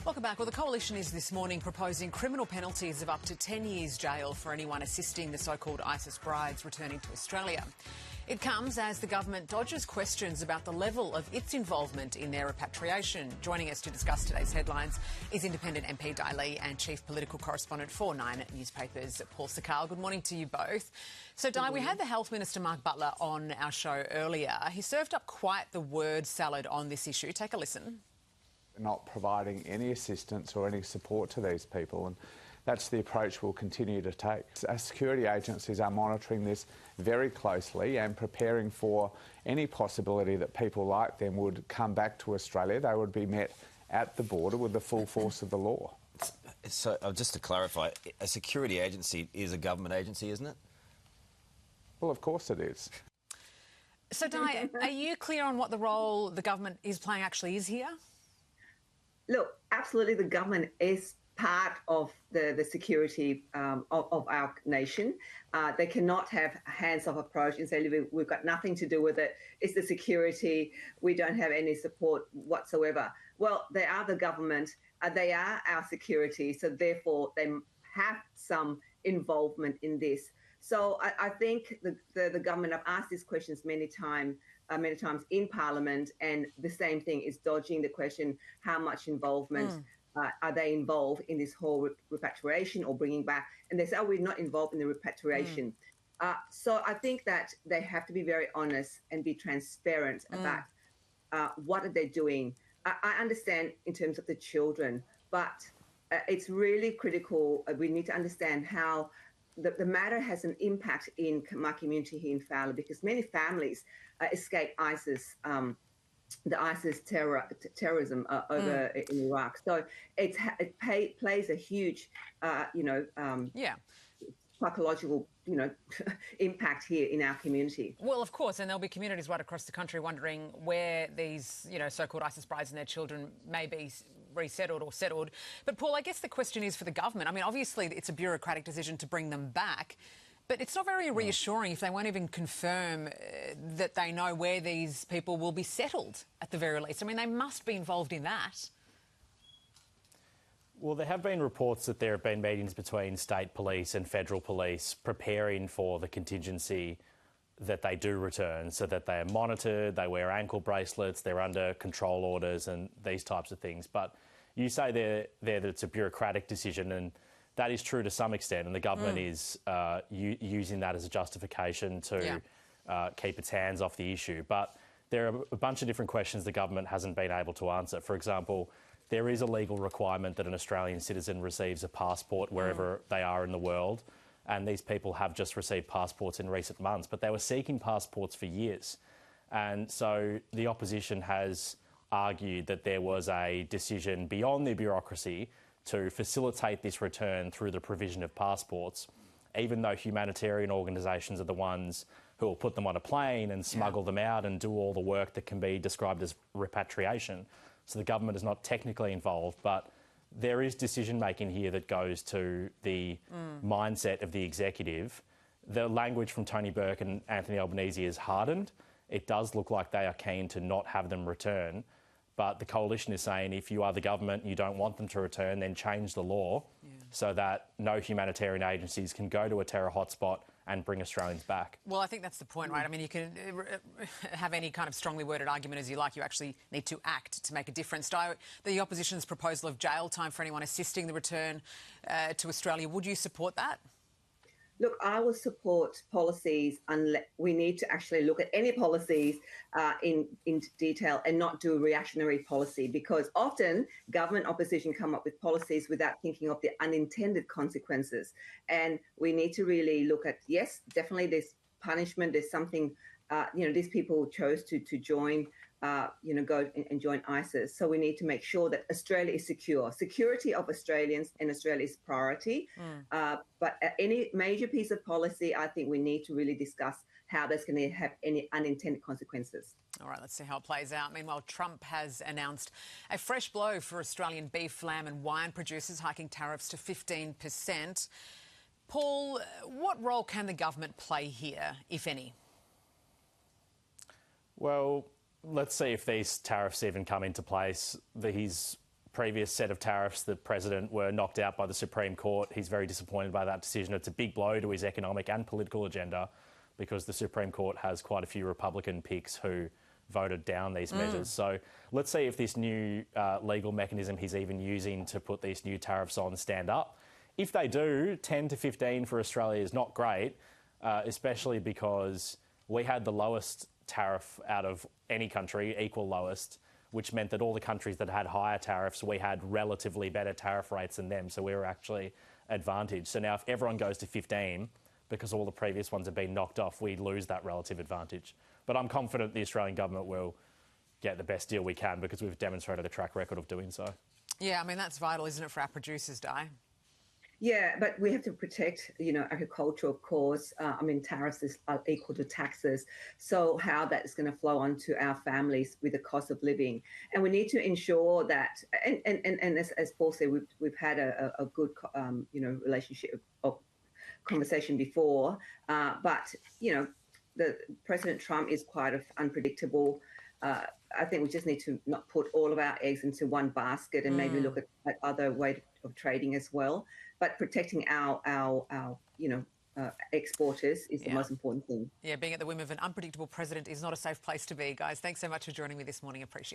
Welcome back. Well, the Coalition is this morning proposing criminal penalties of up to 10 years jail for anyone assisting the so-called ISIS brides returning to Australia. It comes as the government dodges questions about the level of its involvement in their repatriation. Joining us to discuss today's headlines is Independent MP Dai and Chief Political Correspondent for Nine newspapers, Paul Sakal. Good morning to you both. So, Dai, we had the Health Minister, Mark Butler, on our show earlier. He served up quite the word salad on this issue. Take a listen. Not providing any assistance or any support to these people, and that's the approach we'll continue to take. Our security agencies are monitoring this very closely and preparing for any possibility that people like them would come back to Australia. They would be met at the border with the full force of the law. So, just to clarify, a security agency is a government agency, isn't it? Well, of course it is. So, Dai, are you clear on what the role the government is playing actually is here? Look, absolutely, the government is part of the security of our nation. They cannot have a hands-off approach and say, we've got nothing to do with it. It's the security. We don't have any support whatsoever. Well, they are the government. They are our security. So therefore, they have some involvement in this. So I think the government, I've asked these questions many times in Parliament, and the same thing is dodging the question, how much involvement are they involved in this whole repatriation or bringing back? And they say, oh, we're not involved in the repatriation. So I think that they have to be very honest and be transparent about what are they doing. I understand in terms of the children, but it's really critical. We need to understand how the matter has an impact in my community here in Fowler, because many families escape ISIS, the ISIS terrorism over in Iraq. So it plays a huge, psychological, impact here in our community. Well, of course, and there'll be communities right across the country wondering where these, so-called ISIS brides and their children may be resettled or settled. But, Paul, I guess the question is for the government. I mean, obviously it's a bureaucratic decision to bring them back, but it's not very reassuring if they won't even confirm that they know where these people will be settled at the very least. I mean, they must be involved in that. Well, there have been reports that there have been meetings between state police and federal police preparing for the contingency that they do return, so that they are monitored, they wear ankle bracelets, they're under control orders and these types of things. But you say there that it's a bureaucratic decision, and that is true to some extent, and the government is using that as a justification to keep its hands off the issue. But there are a bunch of different questions the government hasn't been able to answer. For example, there is a legal requirement that an Australian citizen receives a passport wherever they are in the world, and these people have just received passports in recent months, but they were seeking passports for years. And so the opposition has argued that there was a decision beyond the bureaucracy to facilitate this return through the provision of passports, even though humanitarian organisations are the ones who will put them on a plane and smuggle them out and do all the work that can be described as repatriation. So the government is not technically involved, but there is decision-making here that goes to the mindset of the executive. The language from Tony Burke and Anthony Albanese is hardened. It does look like they are keen to not have them return. But the Coalition is saying if you are the government and you don't want them to return, then change the law so that no humanitarian agencies can go to a terror hotspot and bring Australians back. Well, I think that's the point, right? I mean, you can have any kind of strongly worded argument as you like. You actually need to act to make a difference. The opposition's proposal of jail time for anyone assisting the return to Australia, would you support that? Look, I will support policies unless we need to actually look at any policies in detail and not do a reactionary policy, because often government opposition come up with policies without thinking of the unintended consequences. And we need to really look at, yes, definitely there's punishment, there's something, these people chose to join, go and join ISIS. So we need to make sure that Australia is secure. Security of Australians and Australia is priority. But any major piece of policy, I think we need to really discuss how that's going to have any unintended consequences. All right, let's see how it plays out. Meanwhile, Trump has announced a fresh blow for Australian beef, lamb and wine producers, hiking tariffs to 15%. Paul, what role can the government play here, if any? Well, let's see if these tariffs even come into place. His previous set of tariffs, the president were knocked out by the Supreme Court. He's very disappointed by that decision. It's a big blow to his economic and political agenda because the Supreme Court has quite a few Republican picks who voted down these measures. So let's see if this new legal mechanism he's even using to put these new tariffs on stand up. If they do, 10 to 15 for Australia is not great, especially because we had the lowest tariff out of any country, equal lowest, which meant that all the countries that had higher tariffs, we had relatively better tariff rates than them, so we were actually advantaged. So now if everyone goes to 15, because all the previous ones have been knocked off, we lose that relative advantage. But I'm confident the Australian government will get the best deal we can because we've demonstrated a track record of doing so. Yeah, I mean, that's vital, isn't it, for our producers, Di? Yeah, but we have to protect, agriculture, of course. Tariffs are equal to taxes. So how that is going to flow onto our families with the cost of living. And we need to ensure that, and as Paul said, we've had a good, relationship of conversation before. But the President Trump is quite unpredictable. I think we just need to not put all of our eggs into one basket and maybe look at other way of trading as well. But protecting our exporters is the most important thing. Yeah, being at the whim of an unpredictable president is not a safe place to be, guys. Thanks so much for joining me this morning. Appreciate it.